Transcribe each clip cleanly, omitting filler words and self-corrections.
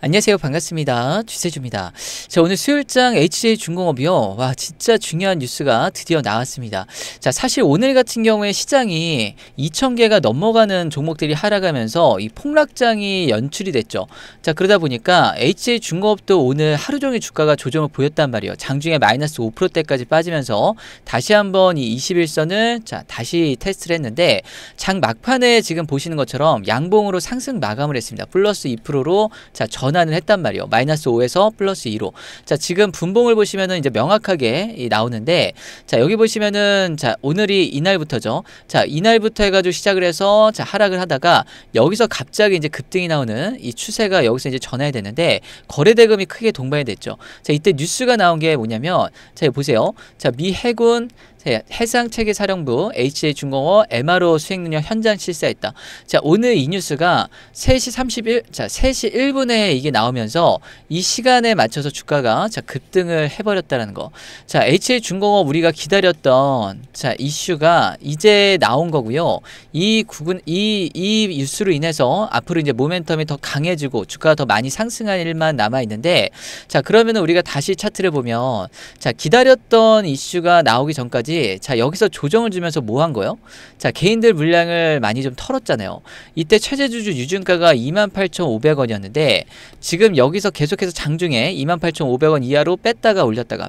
안녕하세요. 반갑습니다. 주세주입니다. 자, 오늘 수요일장 HJ중공업이요. 와, 진짜 중요한 뉴스가 드디어 나왔습니다. 자, 사실 오늘 같은 경우에 시장이 2,000개가 넘어가는 종목들이 하락하면서 이 폭락장이 연출이 됐죠. 자, 그러다 보니까 HJ중공업도 오늘 하루 종일 주가가 조정을 보였단 말이에요. 장중에 마이너스 5%대까지 빠지면서 다시 한번 이 21선을 자, 다시 테스트를 했는데 장 막판에 지금 보시는 것처럼 양봉으로 상승 마감을 했습니다. 플러스 2%로 자, 전환을 했단 말이에요. 마이너스 5에서 플러스 2로. 자, 지금 분봉을 보시면은 이제 명확하게 나오는데, 자, 여기 보시면은, 자, 오늘이 이날부터죠. 자, 이날부터 해가지고 시작을 해서, 자, 하락을 하다가, 여기서 갑자기 이제 급등이 나오는 이 추세가 여기서 이제 전환이 됐는데, 거래대금이 크게 동반이 됐죠. 자, 이때 뉴스가 나온 게 뭐냐면, 자, 여기 보세요. 자, 미 해군 해상체계사령부 HJ중공업 MRO 수행능력 현장 실사했다. 자, 오늘 이 뉴스가 3시 1분에 이게 나오면서 이 시간에 맞춰서 주가가 자, 급등을 해버렸다는 거. 자, HJ중공업 우리가 기다렸던 자, 이슈가 이제 나온 거고요. 이 뉴스로 인해서 앞으로 이제 모멘텀이 더 강해지고 주가가 더 많이 상승할 일만 남아 있는데, 자, 그러면은 우리가 다시 차트를 보면, 자, 기다렸던 이슈가 나오기 전까지 자, 여기서 조정을 주면서 뭐 한 거요? 자, 개인들 물량을 많이 좀 털었잖아요. 이때 최저주주 유증가가 28,500원이었는데 지금 여기서 계속해서 장중에 28,500원 이하로 뺐다가 올렸다.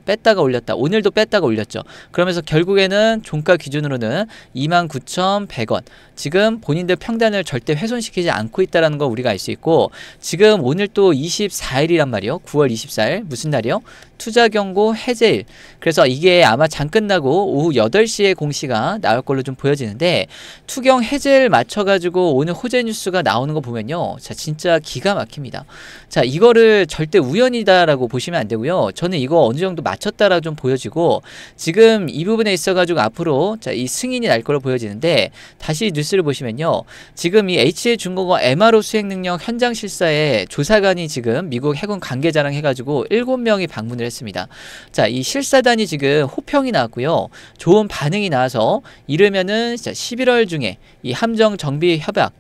오늘도 뺐다가 올렸죠. 그러면서 결국에는 종가 기준으로는 29,100원. 지금 본인들 평단을 절대 훼손시키지 않고 있다는 거 우리가 알 수 있고, 지금 오늘 또 24일이란 말이요. 9월 24일 무슨 날이요? 투자경고 해제일. 그래서 이게 아마 장 끝나고 오후 8시에 공시가 나올 걸로 좀 보여지는데, 투경 해제를 맞춰가지고 오늘 호재 뉴스가 나오는 거 보면요. 자, 진짜 기가 막힙니다. 자, 이거를 절대 우연이다라고 보시면 안 되고요. 저는 이거 어느 정도 맞췄다라 좀 보여지고, 지금 이 부분에 있어가지고 앞으로 자, 이 승인이 날 걸로 보여지는데, 다시 뉴스를 보시면요. 지금 이 HJ중공업 MRO 수행능력 현장 실사에 조사관이 지금 미국 해군 관계자랑 해가지고 7명이 방문을 했습니다. 자, 이 실사단이 지금 호평이 나왔고요. 좋은 반응이 나와서 이르면은 11월 중에 이 함정 정비 협약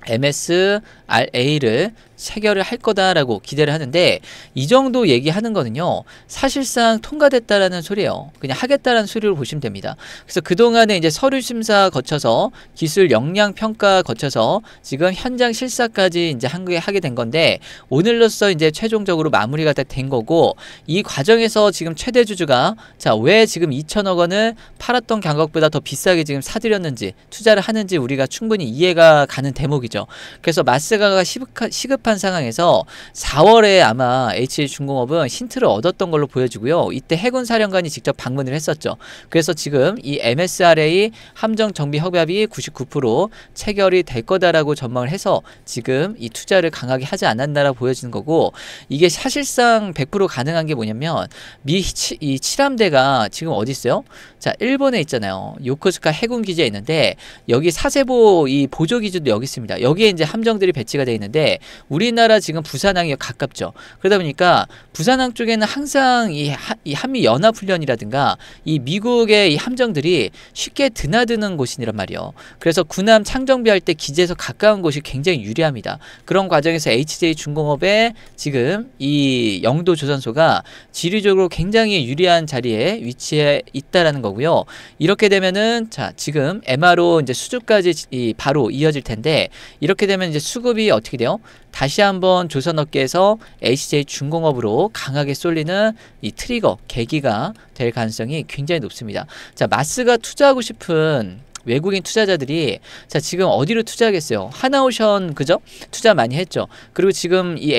MSRA를 체결을 할 거다라고 기대를 하는데, 이 정도 얘기하는 거는요, 사실상 통과됐다라는 소리예요. 그냥 하겠다라는 소리로 보시면 됩니다. 그래서 그동안에 이제 서류 심사 거쳐서 기술 역량 평가 거쳐서 지금 현장 실사까지 이제 하게 된 건데, 오늘로써 이제 최종적으로 마무리가 다 된 거고, 이 과정에서 지금 최대 주주가 자, 왜 지금 2천억 원을 팔았던 가격보다 더 비싸게 지금 사들였는지, 투자를 하는지 우리가 충분히 이해가 가는 대목이죠. 그래서 마스가가 시급한 상황에서 4월에 아마 HJ중공업은 힌트를 얻었던 걸로 보여지고요. 이때 해군 사령관이 직접 방문을 했었죠. 그래서 지금 이 MSRA 함정 정비 협약이 99% 체결이 될 거다라고 전망을 해서 지금 이 투자를 강하게 하지 않았나라고 보여지는 거고, 이게 사실상 100% 가능한 게 뭐냐면 이 7함대가 지금 어디 있어요? 자, 일본에 있잖아요. 요코스카 해군 기지에 있는데, 여기 사세보 이 보조 기지도 여기 있습니다. 여기에 이제 함정들이 배치가 되어 있는데, 우리나라 지금 부산항이 가깝죠. 그러다 보니까 부산항 쪽에는 항상 이 한미 연합훈련이라든가 이 미국의 이 함정들이 쉽게 드나드는 곳이란 말이에요. 그래서 군함 창정비할 때 기지에서 가까운 곳이 굉장히 유리합니다. 그런 과정에서 HJ중공업의 지금 이 영도 조선소가 지리적으로 굉장히 유리한 자리에 위치해 있다라는 거고요. 이렇게 되면은 자, 지금 MRO 이제 수주까지 바로 이어질 텐데, 이렇게 되면 이제 수급이 어떻게 돼요? 다시 한번 조선업계에서 HJ중공업으로 강하게 쏠리는 이 트리거, 계기가 될 가능성이 굉장히 높습니다. 자, 마스가 투자하고 싶은 외국인 투자자들이 자, 지금 어디로 투자하겠어요? 하나오션, 그죠? 투자 많이 했죠. 그리고 지금 이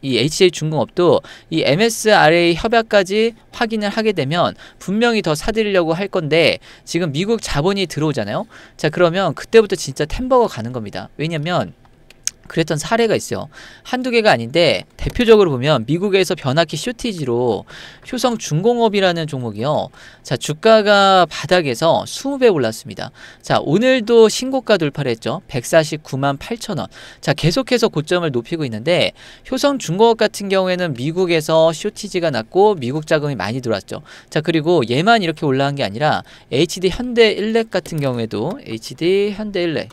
HJ중공업도 이 MSRA 협약까지 확인을 하게 되면 분명히 더 사들이려고 할 건데, 지금 미국 자본이 들어오잖아요. 자, 그러면 그때부터 진짜 템버거 가는 겁니다. 왜냐면 그랬던 사례가 있어요. 한두 개가 아닌데, 대표적으로 보면 미국에서 변압기 쇼티지로 효성중공업이라는 종목이요. 자, 주가가 바닥에서 20배 올랐습니다. 자, 오늘도 신고가 돌파를 했죠. 149만 8천원. 자, 계속해서 고점을 높이고 있는데, 효성중공업 같은 경우에는 미국에서 쇼티지가 났고 미국 자금이 많이 들어왔죠. 자, 그리고 얘만 이렇게 올라간 게 아니라 HD 현대일렉 같은 경우에도 HD 현대일렉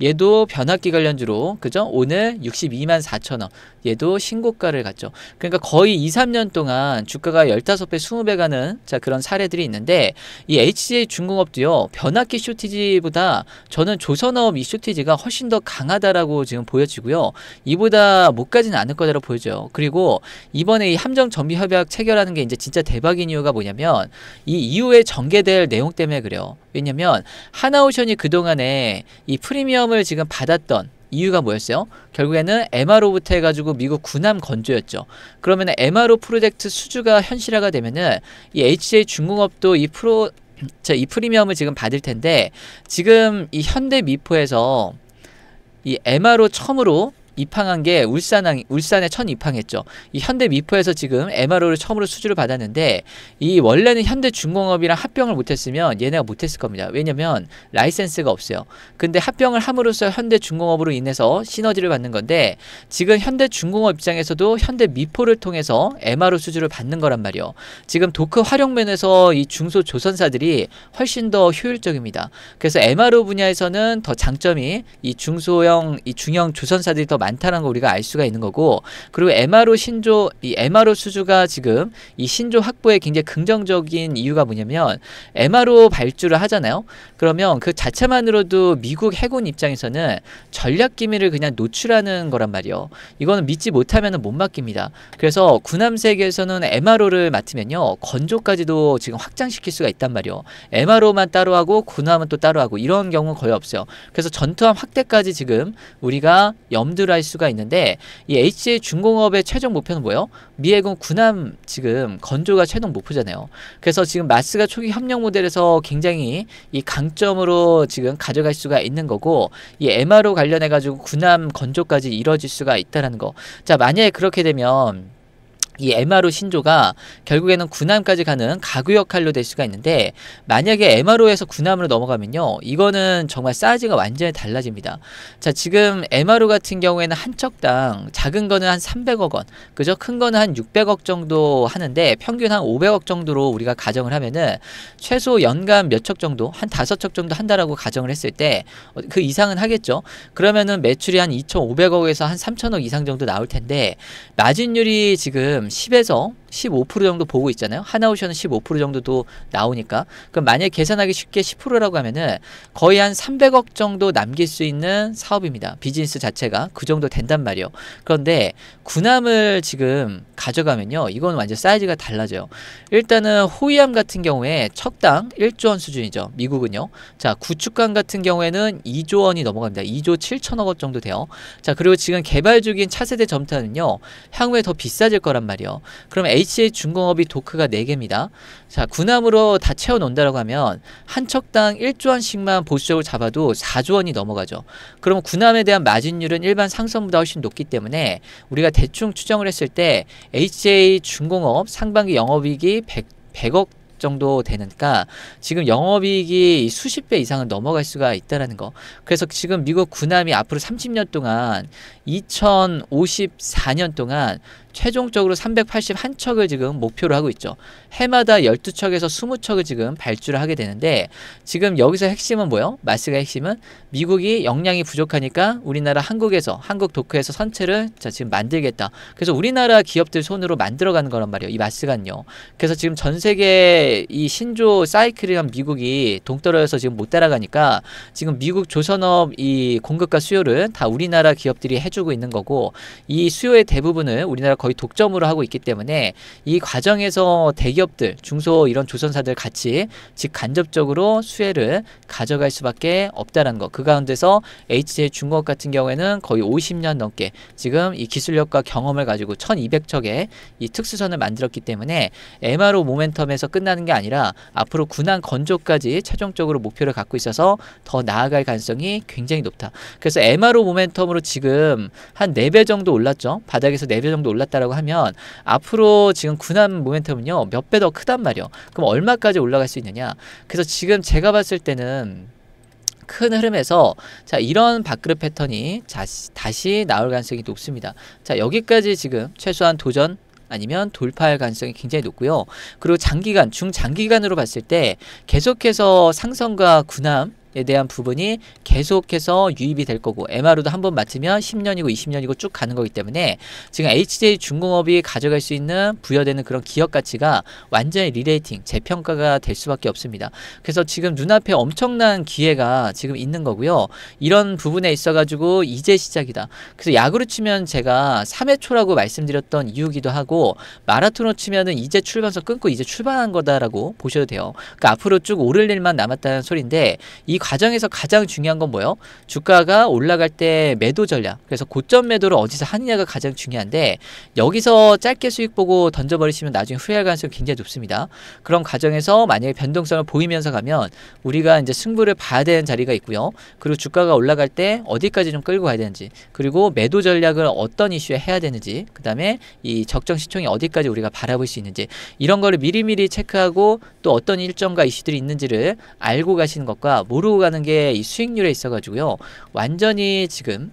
얘도 변압기 관련주로 그죠? 오늘 62만 4천 원. 얘도 신고가를 갔죠. 그러니까 거의 2, 3년 동안 주가가 15배, 20배 가는 자 그런 사례들이 있는데 이 HJ 중공업도요. 변압기 쇼티지보다 저는 조선업 이 쇼티지가 훨씬 더 강하다라고 지금 보여지고요. 이보다 못 가지는 않을 거다라고 보여져요. 그리고 이번에 이 함정 정비 협약 체결하는 게 이제 진짜 대박인 이유가 뭐냐면 이 이후에 전개될 내용 때문에 그래요. 왜냐면 하나오션이 그동안에 이 프리미엄을 지금 받았던 이유가 뭐였어요? 결국에는 MRO부터 해가지고 미국 군함 건조였죠. 그러면 MRO 프로젝트 수주가 현실화가 되면은 이 HJ 중공업도 이 프리미엄을 지금 받을 텐데 지금 이 현대 미포에서 이 MRO 처음으로 입항한 게 울산에 첫 입항했죠. 이 현대 미포에서 지금 MRO를 처음으로 수주를 받았는데 이 원래는 현대 중공업이랑 합병을 못했으면 얘네가 못했을 겁니다. 왜냐면 라이센스가 없어요. 근데 합병을 함으로써 현대 중공업으로 인해서 시너지를 받는 건데 지금 현대 중공업 입장에서도 현대 미포를 통해서 MRO 수주를 받는 거란 말이에요. 지금 도크 활용 면에서 이 중소조선사들이 훨씬 더 효율적입니다. 그래서 MRO 분야에서는 더 장점이 이 중소형, 이 중형 조선사들이 더 많다는 거 우리가 알 수가 있는 거고 그리고 이 MRO 수주가 지금 이 신조 확보에 굉장히 긍정적인 이유가 뭐냐면 MRO 발주를 하잖아요. 그러면 그 자체만으로도 미국 해군 입장에서는 전략 기밀을 그냥 노출하는 거란 말이에요. 이거는 믿지 못하면 못 맡깁니다. 그래서 군함 세계에서는 MRO를 맡으면요. 건조까지도 지금 확장시킬 수가 있단 말이에요. MRO만 따로 하고 군함은 또 따로 하고 이런 경우는 거의 없어요. 그래서 전투함 확대까지 지금 우리가 염두를 할 수가 있는데 이 HJ 중공업의 최종 목표는 뭐예요? 미해군 군함 지금 건조가 최종 목표잖아요. 그래서 지금 마스가 초기 협력 모델에서 굉장히 이 강점으로 지금 가져갈 수가 있는 거고 이 MRO 관련해 가지고 군함 건조까지 이루어질 수가 있다라는 거. 자, 만약에 그렇게 되면 이 MRO 신조가 결국에는 군함까지 가는 가구 역할로 될 수가 있는데 만약에 MRO에서 군함으로 넘어가면요 이거는 정말 사이즈가 완전히 달라집니다. 자, 지금 MRO 같은 경우에는 한 척당 작은 거는 한 300억 원 그죠? 큰 거는 한 600억 정도 하는데 평균 한 500억 정도로 우리가 가정을 하면은 최소 연간 몇 척 정도 한 5척 정도 한다라고 가정을 했을 때 그 이상은 하겠죠. 그러면은 매출이 한 2,500억에서 한 3,000억 이상 정도 나올 텐데 마진율이 지금 10에서 15% 정도 보고 있잖아요. 하나오션은 15% 정도도 나오니까. 그럼 만약에 계산하기 쉽게 10%라고 하면은 거의 한 300억 정도 남길 수 있는 사업입니다. 비즈니스 자체가 그 정도 된단 말이에요. 그런데 군함을 지금 가져가면요. 이건 완전 사이즈가 달라져요. 일단은 호위함 같은 경우에 척당 1조 원 수준이죠. 미국은요. 자, 구축함 같은 경우에는 2조 원이 넘어갑니다. 2조 7천억 원 정도 돼요. 자, 그리고 지금 개발 중인 차세대 점탄은요. 향후에 더 비싸질 거란 말이에요. 그럼 HJ 중공업이 도크가 4개입니다. 자, 군함으로 다 채워놓는다고 하면 한 척당 1조 원씩만 보수적으로 잡아도 4조 원이 넘어가죠. 그럼 군함에 대한 마진율은 일반 상선보다 훨씬 높기 때문에 우리가 대충 추정을 했을 때 HJ 중공업 상반기 영업이익이 100억 정도 되니까 지금 영업이익이 수십 배 이상은 넘어갈 수가 있다라는 거. 그래서 지금 미국 군함이 앞으로 30년 동안 2054년 동안 최종적으로 381척을 지금 목표로 하고 있죠. 해마다 12척에서 20척을 지금 발주를 하게 되는데 지금 여기서 핵심은 뭐예요? 마스가 핵심은 미국이 역량이 부족하니까 우리나라 한국에서 한국 도크에서 선체를 자 지금 만들겠다. 그래서 우리나라 기업들 손으로 만들어가는 거란 말이에요. 이 마스가요. 그래서 지금 전 세계 이 신조 사이클이랑 미국이 동떨어져서 지금 못 따라가니까 지금 미국 조선업 이 공급과 수요를 다 우리나라 기업들이 해주고 있는 거고 이 수요의 대부분을 우리나라 거의 독점으로 하고 있기 때문에 이 과정에서 대기업들, 중소 이런 조선사들 같이 직간접적으로 수혜를 가져갈 수밖에 없다는 거. 그 가운데서 HJ 중공업 같은 경우에는 거의 50년 넘게 지금 이 기술력과 경험을 가지고 1200척의 이 특수선을 만들었기 때문에 MRO 모멘텀에서 끝나는 게 아니라 앞으로 군함 건조까지 최종적으로 목표를 갖고 있어서 더 나아갈 가능성이 굉장히 높다. 그래서 MRO 모멘텀으로 지금 한 4배 정도 올랐죠. 바닥에서 4배 정도 올랐다라고 하면 앞으로 지금 군함 모멘텀은요. 몇 배 더 크단 말이에요. 그럼 얼마까지 올라갈 수 있느냐. 그래서 지금 제가 봤을 때는 큰 흐름에서 자 이런 밥그릇 패턴이 다시 나올 가능성이 높습니다. 자, 여기까지 지금 최소한 도전 아니면 돌파할 가능성이 굉장히 높고요. 그리고 장기간, 중장기간으로 봤을 때 계속해서 상선과 군함 대한 부분이 계속해서 유입이 될 거고 MRO도 한번 맡으면 10년이고 20년이고 쭉 가는 거기 때문에 지금 HJ중공업이 가져갈 수 있는 부여되는 그런 기업 가치가 완전히 리레이팅, 재평가가 될 수밖에 없습니다. 그래서 지금 눈앞에 엄청난 기회가 지금 있는 거고요. 이런 부분에 있어가지고 이제 시작이다. 그래서 야구로 치면 제가 3회 초라고 말씀드렸던 이유기도 하고 마라톤으로 치면은 이제 출발선 끊고 이제 출발한 거다라고 보셔도 돼요. 그러니까 앞으로 쭉 오를 일만 남았다는 소리인데 이 과정에서 가장 중요한 건 뭐예요? 주가가 올라갈 때 매도 전략. 그래서 고점 매도를 어디서 하느냐가 가장 중요한데 여기서 짧게 수익 보고 던져버리시면 나중에 후회할 가능성이 굉장히 높습니다. 그런 과정에서 만약에 변동성을 보이면서 가면 우리가 이제 승부를 봐야 되는 자리가 있고요. 그리고 주가가 올라갈 때 어디까지 좀 끌고 가야 되는지, 그리고 매도 전략을 어떤 이슈에 해야 되는지, 그 다음에 이 적정 시총이 어디까지 우리가 바라볼 수 있는지, 이런 거를 미리미리 체크하고 또 어떤 일정과 이슈들이 있는지를 알고 가시는 것과 모르고 가는 게 이 수익률에 있어가지고요. 완전히 지금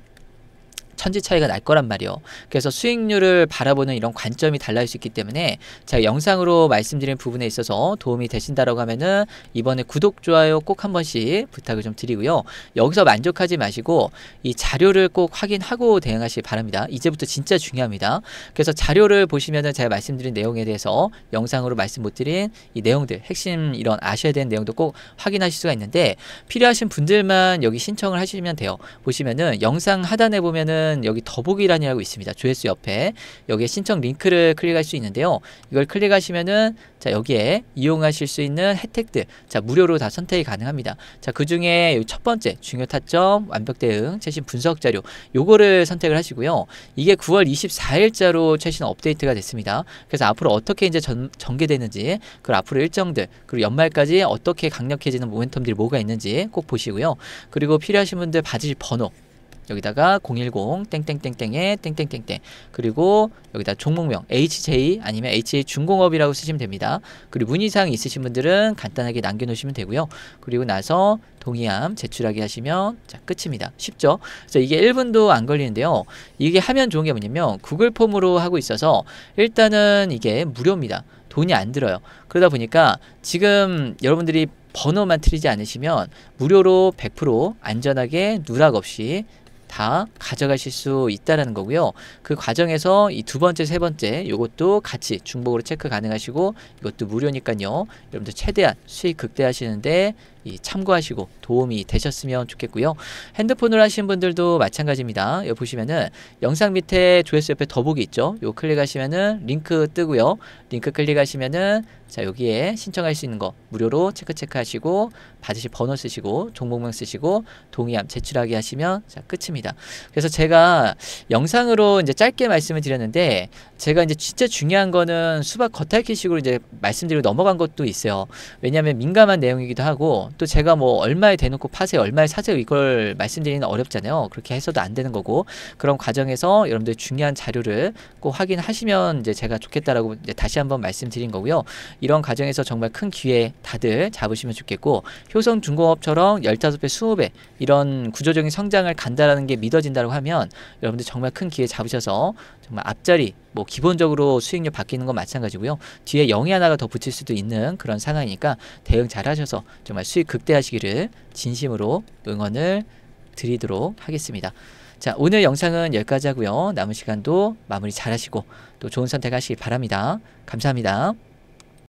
천지 차이가 날 거란 말이요. 그래서 수익률을 바라보는 이런 관점이 달라질 수 있기 때문에 제가 영상으로 말씀드린 부분에 있어서 도움이 되신다라고 하면은 이번에 구독, 좋아요 꼭 한 번씩 부탁을 좀 드리고요. 여기서 만족하지 마시고 이 자료를 꼭 확인하고 대응하시기 바랍니다. 이제부터 진짜 중요합니다. 그래서 자료를 보시면은 제가 말씀드린 내용에 대해서 영상으로 말씀 못 드린 이 내용들, 핵심 이런 아셔야 되는 내용도 꼭 확인하실 수가 있는데 필요하신 분들만 여기 신청을 하시면 돼요. 보시면은 영상 하단에 보면은 여기 더보기란이라고 있습니다. 조회수 옆에 여기에 신청 링크를 클릭할 수 있는데요. 이걸 클릭하시면은 자 여기에 이용하실 수 있는 혜택들 자 무료로 다 선택이 가능합니다. 자 그중에 여기 첫 번째 중요 타점 완벽 대응 최신 분석 자료 요거를 선택을 하시고요. 이게 9월 24일자로 최신 업데이트가 됐습니다. 그래서 앞으로 어떻게 이제 전개되는지 그리고 앞으로 일정들 그리고 연말까지 어떻게 강력해지는 모멘텀들이 뭐가 있는지 꼭 보시고요. 그리고 필요하신 분들 받으실 번호 여기다가 010 땡땡땡땡에 땡땡땡땡 그리고 여기다 종목명 HJ 아니면 HJ중공업이라고 쓰시면 됩니다. 그리고 문의사항 있으신 분들은 간단하게 남겨놓으시면 되고요. 그리고 나서 동의함 제출하기 하시면 자 끝입니다. 쉽죠? 그래서 이게 1분도 안 걸리는데요. 이게 하면 좋은 게 뭐냐면 구글 폼으로 하고 있어서 일단은 이게 무료입니다. 돈이 안 들어요. 그러다 보니까 지금 여러분들이 번호만 틀리지 않으시면 무료로 100% 안전하게 누락 없이 다 가져가실 수 있다라는 거고요. 그 과정에서 이 두 번째, 세 번째 요것도 같이 중복으로 체크 가능하시고 이것도 무료니까요. 여러분들 최대한 수익 극대화하시는데 참고하시고 도움이 되셨으면 좋겠고요. 핸드폰으로 하시는 분들도 마찬가지입니다. 여기 보시면은 영상 밑에 조회수 옆에 더보기 있죠. 요 클릭하시면은 링크 뜨고요. 링크 클릭하시면은 자 여기에 신청할 수 있는 거 무료로 체크하시고 받으실 번호 쓰시고 종목명 쓰시고 동의함 제출하기 하시면 자 끝입니다. 그래서 제가 영상으로 이제 짧게 말씀을 드렸는데 제가 이제 진짜 중요한 거는 수박 겉핥기식으로 이제 말씀드리고 넘어간 것도 있어요. 왜냐하면 민감한 내용이기도 하고 또 제가 뭐 얼마에 대놓고 파세요 얼마에 사세요 이걸 말씀드리는 어렵잖아요. 그렇게 해서도 안 되는 거고 그런 과정에서 여러분들 중요한 자료를 꼭 확인하시면 이제 제가 좋겠다라고 이제 다시 한번 말씀드린 거고요. 이런 과정에서 정말 큰 기회 다들 잡으시면 좋겠고 효성중공업처럼 15배 20배 이런 구조적인 성장을 간다라는 게 믿어진다고 하면 여러분들 정말 큰 기회 잡으셔서 정말 앞자리 뭐 기본적으로 수익률 바뀌는 건 마찬가지고요. 뒤에 0이 하나가 더 붙일 수도 있는 그런 상황이니까 대응 잘 하셔서 정말 수익 극대화하시기를 진심으로 응원을 드리도록 하겠습니다. 자 오늘 영상은 여기까지 하고요. 남은 시간도 마무리 잘 하시고 또 좋은 선택하시기 바랍니다. 감사합니다.